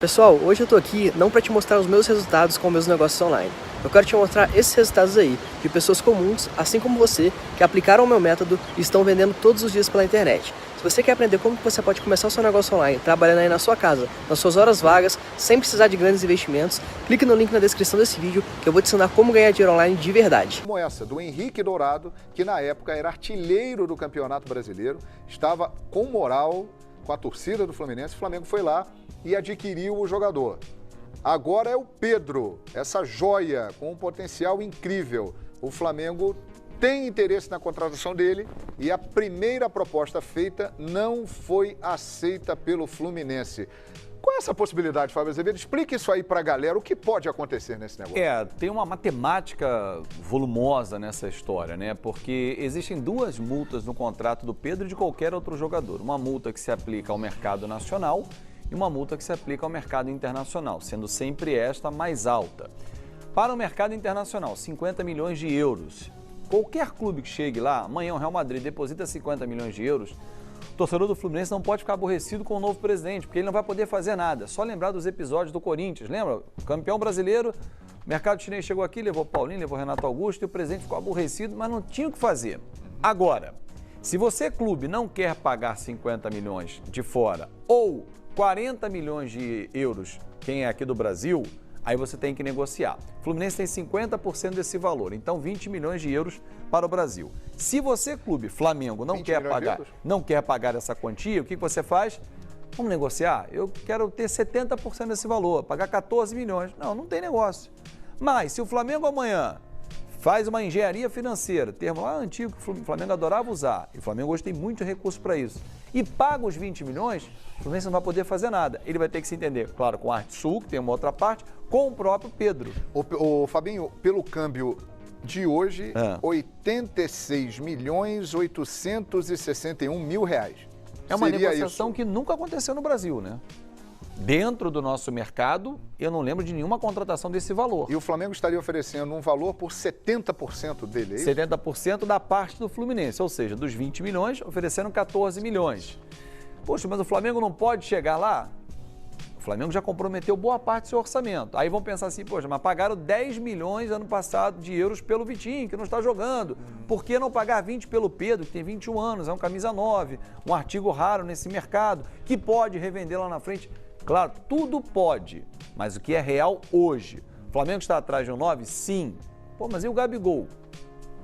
Pessoal, hoje eu tô aqui não para te mostrar os meus resultados com meus negócios online. Eu quero te mostrar esses resultados aí, de pessoas comuns, assim como você, que aplicaram o meu método e estão vendendo todos os dias pela internet. Se você quer aprender como você pode começar o seu negócio online, trabalhando aí na sua casa, nas suas horas vagas, sem precisar de grandes investimentos, clique no link na descrição desse vídeo que eu vou te ensinar como ganhar dinheiro online de verdade. Como essa, do Henrique Dourado, que na época era artilheiro do Campeonato Brasileiro, estava com moral, com a torcida do Fluminense, o Flamengo foi lá e adquiriu o jogador. Agora é o Pedro, essa joia com um potencial incrível. O Flamengo tem interesse na contratação dele e a primeira proposta feita não foi aceita pelo Fluminense. Qual é essa possibilidade, Fábio Azevedo? Explique isso aí pra galera, o que pode acontecer nesse negócio. Tem uma matemática volumosa nessa história, né? Porque existem duas multas no contrato do Pedro e de qualquer outro jogador. Uma multa que se aplica ao mercado nacional e uma multa que se aplica ao mercado internacional, sendo sempre esta mais alta. Para o mercado internacional, 50 milhões de euros. Qualquer clube que chegue lá, amanhã o Real Madrid deposita 50 milhões de euros, o torcedor do Fluminense não pode ficar aborrecido com o novo presidente, porque ele não vai poder fazer nada. Só lembrar dos episódios do Corinthians, lembra? Campeão brasileiro, o mercado chinês chegou aqui, levou Paulinho, levou Renato Augusto e o presidente ficou aborrecido, mas não tinha o que fazer. Agora, se você, clube, não quer pagar 50 milhões de fora ou 40 milhões de euros, quem é aqui do Brasil, aí você tem que negociar. O Fluminense tem 50% desse valor, então 20 milhões de euros para o Brasil. Se você, clube, Flamengo, não quer pagar essa quantia, o que você faz? Vamos negociar? Eu quero ter 70% desse valor, pagar 14 milhões. Não tem negócio. Mas se o Flamengo amanhã faz uma engenharia financeira, termo lá antigo que o Flamengo adorava usar, e o Flamengo hoje tem muito recurso para isso, e paga os 20 milhões, o Fluminense não vai poder fazer nada. Ele vai ter que se entender, claro, com a Arte Sul, que tem uma outra parte, com o próprio Pedro. Ô Fabinho, pelo câmbio de hoje, 86.861.000 reais. É uma Seria negociação isso? que nunca aconteceu no Brasil, né? Dentro do nosso mercado, eu não lembro de nenhuma contratação desse valor. E o Flamengo estaria oferecendo um valor por 70% dele, é isso? 70% da parte do Fluminense, ou seja, dos 20 milhões, ofereceram 14 milhões. Poxa, mas o Flamengo não pode chegar lá? O Flamengo já comprometeu boa parte do seu orçamento. Aí vão pensar assim, poxa, mas pagaram 10 milhões ano passado de euros pelo Vitinho, que não está jogando. Por que não pagar 20 pelo Pedro, que tem 21 anos, é um camisa 9, um artigo raro nesse mercado, que pode revender lá na frente? Claro, tudo pode, mas o que é real hoje? O Flamengo está atrás de um 9? Sim. Pô, mas e o Gabigol?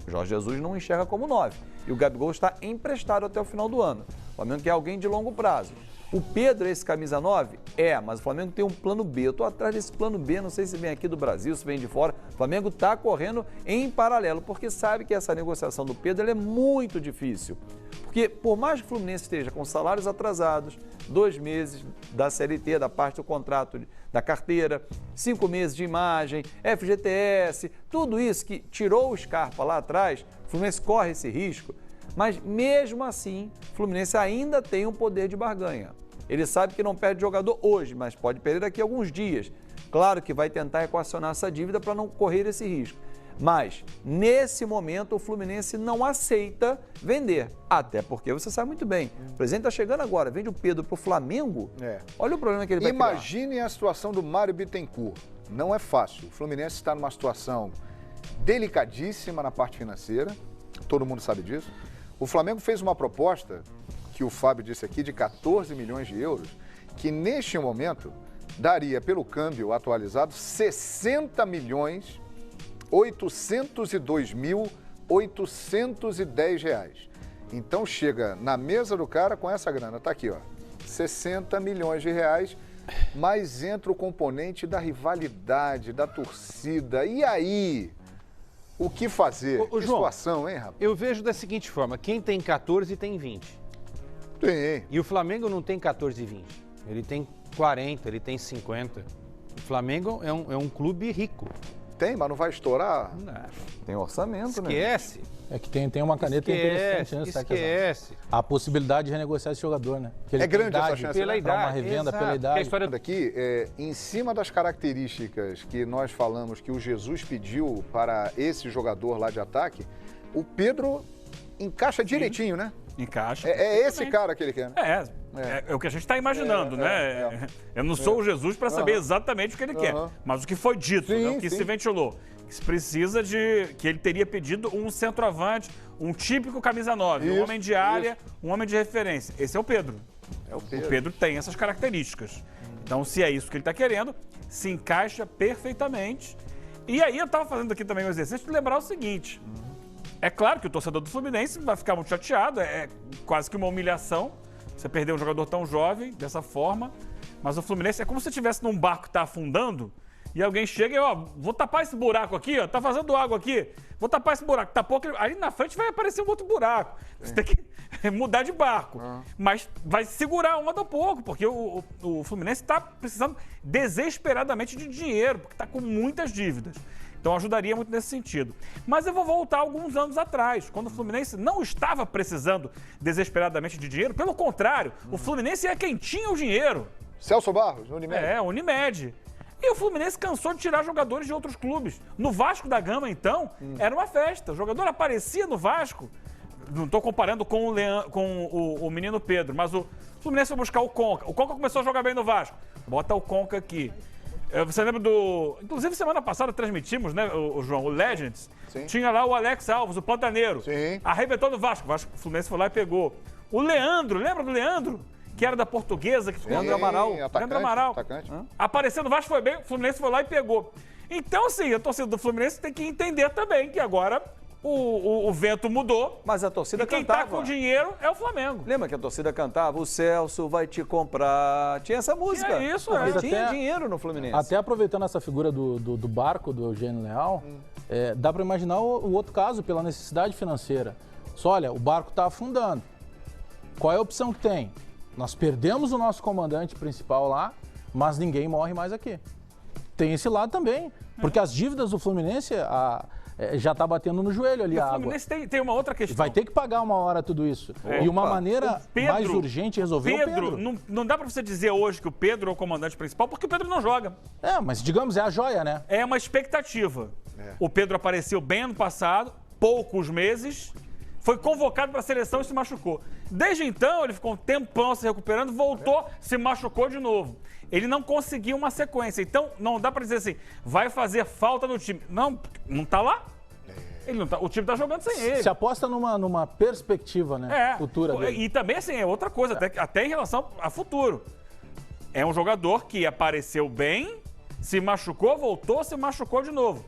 O Jorge Jesus não enxerga como 9. E o Gabigol está emprestado até o final do ano. O Flamengo quer alguém de longo prazo. O Pedro é esse camisa 9? Mas o Flamengo tem um plano B. Eu estou atrás desse plano B, não sei se vem aqui do Brasil, se vem de fora. O Flamengo está correndo em paralelo, porque sabe que essa negociação do Pedro ela é muito difícil. Porque por mais que o Fluminense esteja com salários atrasados, 2 meses da CLT, da parte do contrato da carteira, 5 meses de imagem, FGTS, tudo isso que tirou o Scarpa lá atrás, o Fluminense corre esse risco, mas mesmo assim, o Fluminense ainda tem um poder de barganha. Ele sabe que não perde jogador hoje, mas pode perder daqui a alguns dias. Claro que vai tentar equacionar essa dívida para não correr esse risco. Mas, nesse momento, o Fluminense não aceita vender. Até porque você sabe muito bem, o presidente está chegando agora, vende o Pedro para o Flamengo, olha o problema que ele vai criar. Imagine a situação do Mário Bittencourt. Não é fácil. O Fluminense está numa situação delicadíssima na parte financeira, todo mundo sabe disso. O Flamengo fez uma proposta, que o Fábio disse aqui, de 14 milhões de euros, que neste momento daria, pelo câmbio atualizado, 60.802.810 reais. Então chega na mesa do cara com essa grana, tá aqui, ó, 60 milhões de reais, mas entra o componente da rivalidade, da torcida. E aí, o que fazer? Ô, que João, situação, hein, rapaz? Eu vejo da seguinte forma, quem tem 14 tem 20. Tem. E o Flamengo não tem 14 e 20. Ele tem 40, ele tem 50. O Flamengo é um clube rico. Tem, mas não vai estourar? Tem orçamento, né? Esquece. É que tem uma caneta interessante, né? Esquece. A possibilidade de renegociar esse jogador, né? Que ele É tem grande essa chance, pela né? Pra uma idade. revenda Exato. pela Porque a idade. história Daqui, em cima das características que nós falamos que o Jesus pediu para esse jogador lá de ataque, o Pedro encaixa direitinho, né? Encaixa. É esse cara que ele quer, né? É o que a gente está imaginando, né? Eu não sou o Jesus para saber exatamente o que ele quer, mas o que foi dito, Sim, né? O que se ventilou. Que se precisa que ele teria pedido um centroavante, um típico camisa 9, um homem de área, um homem de referência. Esse é o Pedro. O Pedro tem essas características. Então, se é isso que ele está querendo, se encaixa perfeitamente. E aí eu estava fazendo aqui também um exercício de lembrar o seguinte. É claro que o torcedor do Fluminense vai ficar muito chateado, é quase que uma humilhação você perder um jogador tão jovem dessa forma. Mas o Fluminense é como se estivesse num barco que está afundando e alguém chega e, ó, vou tapar esse buraco aqui, ó, tá vazando água aqui, vou tapar esse buraco. Tapou aquele... Aí na frente vai aparecer um outro buraco. Você tem que mudar de barco. Mas vai segurar a onda um pouco, porque o Fluminense está precisando desesperadamente de dinheiro, porque está com muitas dívidas. Então ajudaria muito nesse sentido. Mas eu vou voltar alguns anos atrás, quando o Fluminense não estava precisando desesperadamente de dinheiro. Pelo contrário, o Fluminense é quem tinha o dinheiro. Celso Barros, Unimed. Unimed. E o Fluminense cansou de tirar jogadores de outros clubes. No Vasco da Gama, então, era uma festa. O jogador aparecia no Vasco. Não estou comparando com o menino Pedro, mas o Fluminense foi buscar o Conca. O Conca começou a jogar bem no Vasco. Bota o Conca aqui. Você lembra do... Inclusive, semana passada transmitimos, né, o João, o Legends. Sim. Tinha lá o Alex Alves, o Pantaneiro. Sim. Arrebentou no Vasco. O Fluminense foi lá e pegou. O Leandro, lembra do Leandro? Que era da Portuguesa, que ficou... Leandro Amaral. Leandro Amaral. Atacante. Apareceu no Vasco, foi bem, o Fluminense foi lá e pegou. Então, assim, a torcida do Fluminense tem que entender também que agora o vento mudou. Mas a torcida E quem cantava. tá com dinheiro é o Flamengo. Lembra que a torcida cantava, o Celso vai te comprar. Tinha essa música. É isso, Mas Tinha até- dinheiro no Fluminense. Até aproveitando essa figura do barco, do Eugênio Leal, dá para imaginar o outro caso, pela necessidade financeira. Só olha, o barco está afundando. Qual é a opção que tem? Nós perdemos o nosso comandante principal lá, mas ninguém morre mais aqui. Tem esse lado também, porque as dívidas do Fluminense já está batendo no joelho ali a O água. Fluminense tem uma outra questão. Vai ter que pagar uma hora tudo isso. E uma maneira mais urgente de resolver é o Pedro. Não dá pra você dizer hoje que o Pedro é o comandante principal, porque o Pedro não joga. Mas digamos, é a joia, né? É uma expectativa. O Pedro apareceu bem ano passado, poucos meses, foi convocado para a seleção e se machucou. Desde então, ele ficou um tempão se recuperando, voltou, se machucou de novo. Ele não conseguiu uma sequência. Então, não dá para dizer assim, vai fazer falta no time. Não tá lá. Ele não tá, o time tá jogando sem ele. Se aposta numa perspectiva, né? Futura dele. E também, assim, é outra coisa, até em relação a futuro. É um jogador que apareceu bem, se machucou, voltou, se machucou de novo.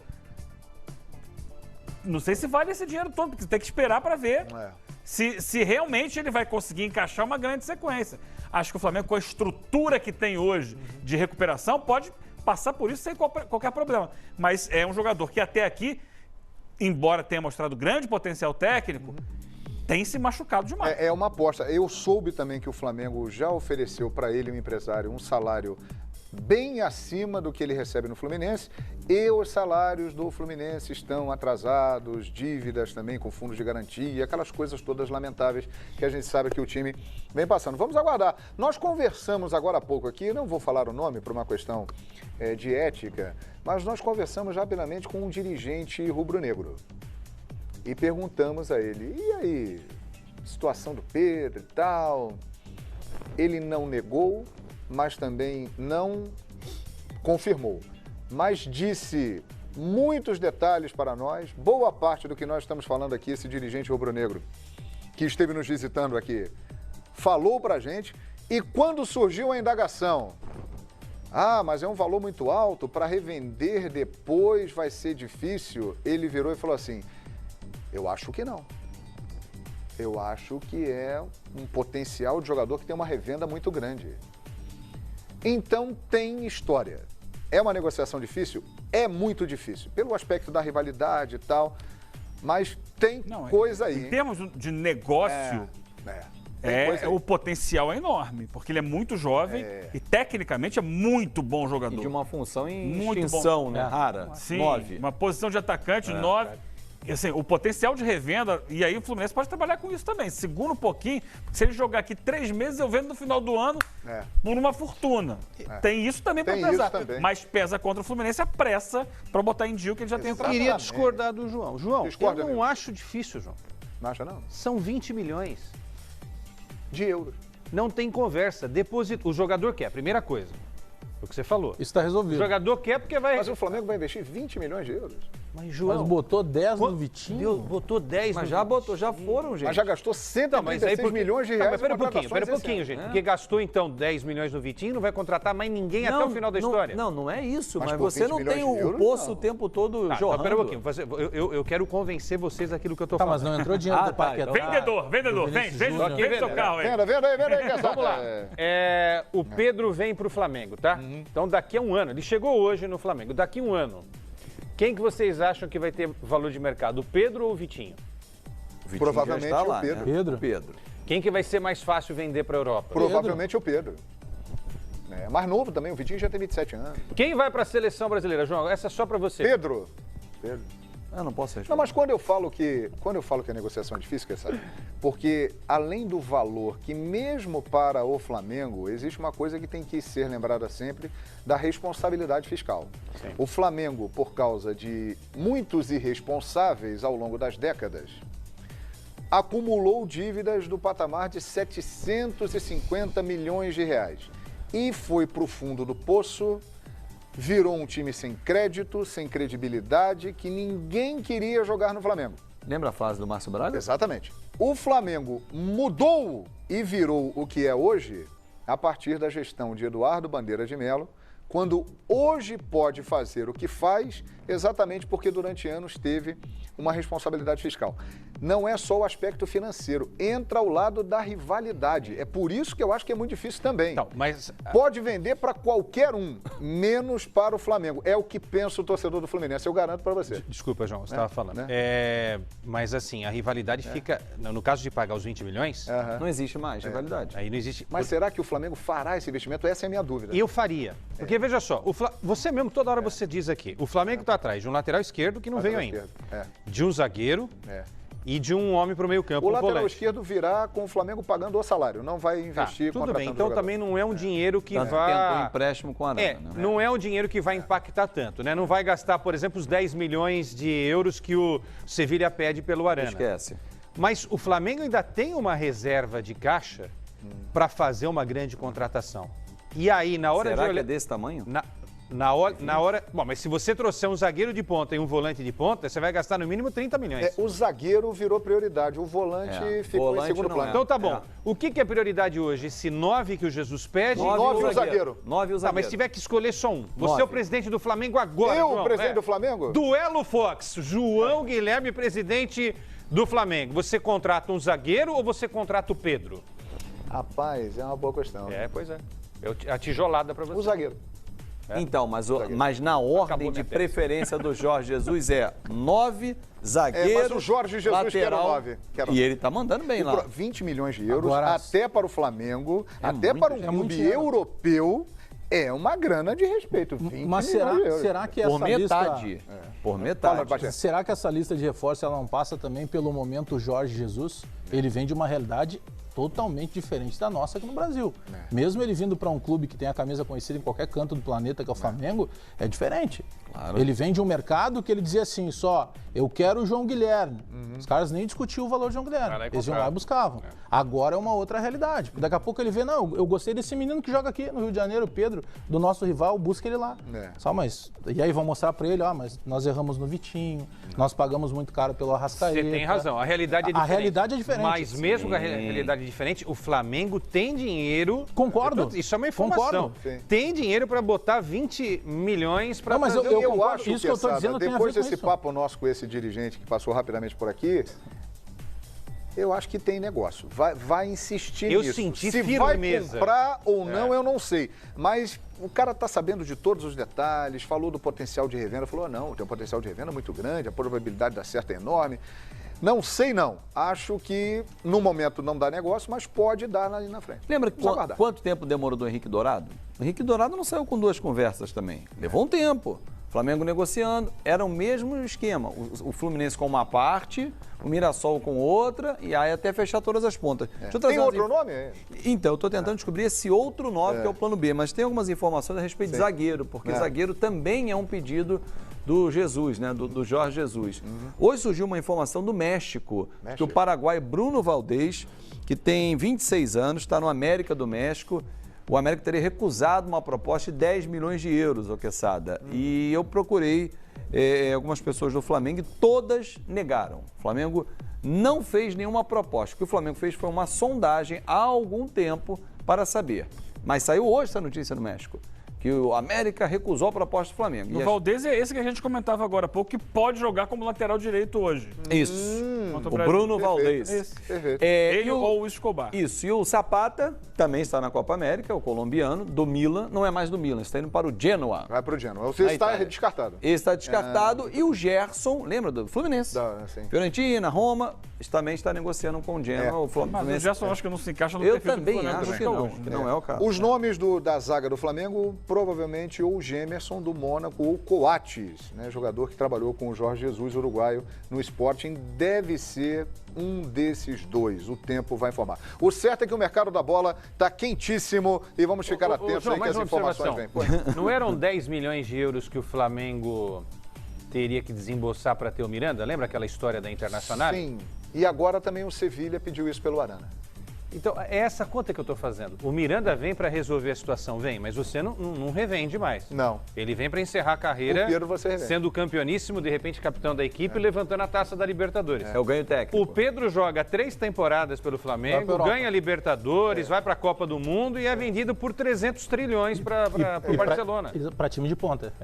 Não sei se vale esse dinheiro todo, porque tem que esperar para ver se realmente ele vai conseguir encaixar uma grande sequência. Acho que o Flamengo, com a estrutura que tem hoje de recuperação, pode passar por isso sem qualquer problema. Mas é um jogador que até aqui, embora tenha mostrado grande potencial técnico, tem se machucado demais. É uma aposta. Eu soube também que o Flamengo já ofereceu para ele, um empresário, um salário bem acima do que ele recebe no Fluminense, e os salários do Fluminense estão atrasados, dívidas também com fundos de garantia, aquelas coisas todas lamentáveis que a gente sabe que o time vem passando. Vamos aguardar. Nós conversamos agora há pouco aqui, não vou falar o nome por uma questão de ética, mas nós conversamos rapidamente com um dirigente rubro-negro e perguntamos a ele, e aí, situação do Pedro e tal? Ele não negou, mas também não confirmou. Mas disse muitos detalhes para nós, boa parte do que nós estamos falando aqui, esse dirigente rubro-negro que esteve nos visitando aqui, falou para a gente, e quando surgiu a indagação, mas é um valor muito alto, para revender depois vai ser difícil, ele virou e falou assim, eu acho que não. Eu acho que é um potencial de jogador que tem uma revenda muito grande. Então tem história. É uma negociação difícil? É muito difícil, pelo aspecto da rivalidade e tal, mas tem coisa aí. Em termos de negócio, o potencial é enorme, porque ele é muito jovem e tecnicamente é muito bom jogador. E de uma função em muito extinção, bom. né? Rara. Sim, 9. uma posição de atacante, 9. Assim, o potencial de revenda, e aí o Fluminense pode trabalhar com isso também. Segura um pouquinho, porque se ele jogar aqui 3 meses, eu vendo no final do ano por uma fortuna. Tem isso também para pesar. Mas pesa contra o Fluminense a pressa para botar em dia o que ele já tem entrado. Queria discordar do João. João, Discorda, eu não acho difícil, João. Não acha não? São 20 milhões. De euros. Não tem conversa. O jogador quer, primeira coisa. É o que você falou. Isso está O resolvido. jogador quer porque vai... Mas o Flamengo vai investir 20 milhões de euros. Mas, João... Mas botou 10 no Vitinho. Botou 10 Mas no já botou, já foram, gente. Mas já gastou 136 milhões de reais. Mas pera um em pouquinho, contratações esse ano. gente. Porque gastou, então, 10 milhões no Vitinho, não vai contratar mais ninguém até o final da história. Não é isso. Mas Mas por você 20 não milhões tem de o euros, poço não. o tempo todo Tá, jorrando. pera um pouquinho. Eu quero convencer vocês daquilo que eu tô Tá, falando. mas não entrou dinheiro Ah, do tá, Paquetá. Vendedor, do vem, Vinícius vende Júnior. seu carro aí. Venda aí. Vamos lá. O Pedro vem pro Flamengo, tá? Então, daqui a um ano, ele chegou hoje no Flamengo, daqui a um ano, quem que vocês acham que vai ter valor de mercado, o Pedro ou o Vitinho? O Vitinho Provavelmente já está o lá, Pedro. né? Pedro. O Pedro. Quem que vai ser mais fácil vender pra Europa? Provavelmente o Pedro. É mais novo também, o Vitinho já tem 27 anos. Quem vai pra seleção brasileira, João? Essa é só pra você. Pedro. Eu não posso responder. Não, mas quando eu falo que a negociação é difícil, quer saber? Porque além do valor que mesmo para o Flamengo, existe uma coisa que tem que ser lembrada sempre, da responsabilidade fiscal. Sim. O Flamengo, por causa de muitos irresponsáveis ao longo das décadas, acumulou dívidas do patamar de 750 milhões de reais. E foi para o fundo do poço, virou um time sem crédito, sem credibilidade, que ninguém queria jogar no Flamengo. Lembra a frase do Márcio Braga? Exatamente. O Flamengo mudou e virou o que é hoje a partir da gestão de Eduardo Bandeira de Melo, quando hoje pode fazer o que faz, exatamente porque durante anos teve uma responsabilidade fiscal. Não é só o aspecto financeiro, entra ao lado da rivalidade. É por isso que eu acho que é muito difícil também. Então, mas... Pode vender para qualquer um, menos para o Flamengo. É o que pensa o torcedor do Fluminense, eu garanto para você. Desculpa, João, você estava falando. né? Mas assim, a rivalidade fica... No caso de pagar os 20 milhões, Aham. Não existe mais rivalidade. aí não existe... Mas será que o Flamengo fará esse investimento? Essa é a minha dúvida. Eu faria. Porque veja só, você mesmo, toda hora você diz aqui, o Flamengo está atrás de um lateral esquerdo que não veio ainda, de um zagueiro e de um homem para o meio campo, O um lateral volante. esquerdo virá com o Flamengo pagando o salário, não vai Tá, investir tudo bem, contratando então jogador. também não é um dinheiro que Tanto que vai... tentou empréstimo com a Arana, né? Não é um dinheiro que vai impactar tanto, né? Não vai gastar, por exemplo, os 10 milhões de euros que o Sevilha pede pelo Arana. Esquece. Mas o Flamengo ainda tem uma reserva de caixa para fazer uma grande contratação. E aí, na hora Será de que olhar... é desse tamanho? Na hora... Bom, mas se você trouxer um zagueiro de ponta e um volante de ponta, você vai gastar no mínimo 30 milhões. O zagueiro virou prioridade, o volante ficou Volante em segundo não plano. Então tá bom. O que é prioridade hoje? Esse 9 que o Jesus pede? Nove e o zagueiro. 9 e o Tá, zagueiro. mas se tiver que escolher só um. Você Nove. é o presidente do Flamengo agora, Eu, João. presidente do Flamengo? Duelo Fox. João Guilherme, presidente do Flamengo. Você contrata um zagueiro ou você contrata o Pedro? Rapaz, é uma boa questão. Pois é. A tijolada pra você. O zagueiro. Então, mas na ordem Acabou de minha tese. preferência do Jorge Jesus é 9, zagueiro, mas o Jorge Jesus lateral, quer o 9, quer o E ele tá mandando bem lá. 20 milhões de euros, Agora- até para o Flamengo, até muito para um dinheiro. clube europeu, é uma grana de respeito. 20 Mas milhões de euros. será que Por essa metade. lista... Por Fala, metade. Bagé. Será que essa lista de reforços ela não passa também pelo momento Jorge Jesus? Ele vem de uma realidade totalmente diferente da nossa aqui no Brasil. Mesmo ele vindo para um clube que tem a camisa conhecida em qualquer canto do planeta, que é o Flamengo, é diferente. Claro. Ele vem de um mercado que ele dizia assim, só, eu quero o João Guilherme. Os caras nem discutiam o valor do João Guilherme. Vai lá e Eles iam comprava. lá e buscavam. Agora é uma outra realidade. Porque daqui a pouco ele vê, não, eu gostei desse menino que joga aqui no Rio de Janeiro, o Pedro, do nosso rival, busca ele lá. Só, mas... E aí vão mostrar para ele, mas nós erramos no Vitinho, nós pagamos muito caro pelo Arrascaeta. Você tem razão, a realidade é A diferente. realidade é diferente. Mas mesmo com a realidade diferente, o Flamengo tem dinheiro... Concordo. Isso é uma informação. Concordo. Sim. Tem dinheiro para botar 20 milhões para Não, mas trazer eu o- Eu concordo. acho Isso que que eu tô Sada, dizendo tem a depois ver com desse isso. papo nosso com esse dirigente que passou rapidamente por aqui, eu acho que tem negócio. Vai insistir Eu nisso. senti Se firmeza. vai comprar ou não, eu não sei. Mas o cara está sabendo de todos os detalhes, falou do potencial de revenda, falou, não, tem um potencial de revenda muito grande, a probabilidade de dar certo é enorme. Não sei não. Acho que no momento não dá negócio, mas pode dar ali na frente. Lembra Vamos aguardar. quanto tempo demorou do Henrique Dourado? O Henrique Dourado não saiu com 2 conversas também. Levou um tempo. O Flamengo negociando, era o mesmo esquema. O Fluminense com uma parte, o Mirassol com outra, e aí até fechar todas as pontas. Deixa eu trazer Tem outro nome? Então, eu estou tentando descobrir esse outro nome que é o plano B, mas tem algumas informações a respeito de zagueiro, porque zagueiro também é um pedido do Jesus, né? Do Jorge Jesus. Hoje surgiu uma informação do México, que o paraguai Bruno Valdez, que tem 26 anos, está no América do México. O América teria recusado uma proposta de 10 milhões de euros, ô Quesada. E eu procurei algumas pessoas do Flamengo e todas negaram. O Flamengo não fez nenhuma proposta. O que o Flamengo fez foi uma sondagem há algum tempo para saber. Mas saiu hoje essa notícia no México, que o América recusou a proposta do Flamengo. O Valdez é esse que a gente comentava agora há pouco, que pode jogar como lateral direito hoje. Isso. O Bruno Valdez. Perfeito. Ele ou o Escobar. Isso. E o Zapata também está na Copa América, o colombiano, do Milan. Não é mais do Milan, está indo para o Genoa. Vai pro Genoa. Você está descartado. Esse está descartado. E o Gerson, lembra do Fluminense? Sim. Fiorentina, Roma, também está negociando com o Genoa. O Fluminense. Mas o Gerson acho que não se encaixa no Eu perfil do também Flamengo acho também. que não é o caso. Os nomes da zaga do Flamengo, provavelmente ou o Gemerson do Mônaco ou o Coates, né, jogador que trabalhou com o Jorge Jesus, uruguaio, no Sporting, deve ser um desses dois. O tempo vai informar. O certo é que o mercado da bola está quentíssimo e vamos ficar atentos João, aí que as informações vêm. Não eram 10 milhões de euros que o Flamengo teria que desembolsar para ter o Miranda? Lembra aquela história da Internacional? Sim. E agora também o Sevilha pediu isso pelo Arana. Então, é essa conta que eu estou fazendo. O Miranda vem para resolver a situação, vem, mas você não revende mais. Não. Ele vem para encerrar a carreira, O Pedro você revende. sendo campeoníssimo, de repente capitão da equipe, levantando a taça da Libertadores. É o ganho técnico. O Pedro joga 3 temporadas pelo Flamengo, ganha Libertadores, vai para a Copa do Mundo e é vendido por 300 trilhões para o Barcelona. Para time de ponta.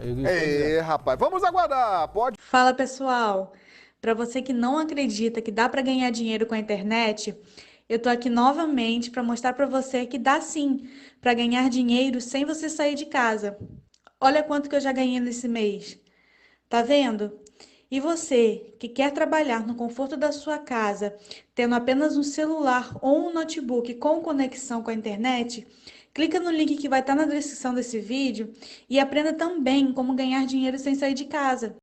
Rapaz, vamos aguardar. Pode. Fala, pessoal. Para você que não acredita que dá para ganhar dinheiro com a internet, eu tô aqui novamente para mostrar para você que dá sim para ganhar dinheiro sem você sair de casa. Olha quanto que eu já ganhei nesse mês. Tá vendo? E você que quer trabalhar no conforto da sua casa, tendo apenas um celular ou um notebook com conexão com a internet, clica no link que vai estar na descrição desse vídeo e aprenda também como ganhar dinheiro sem sair de casa.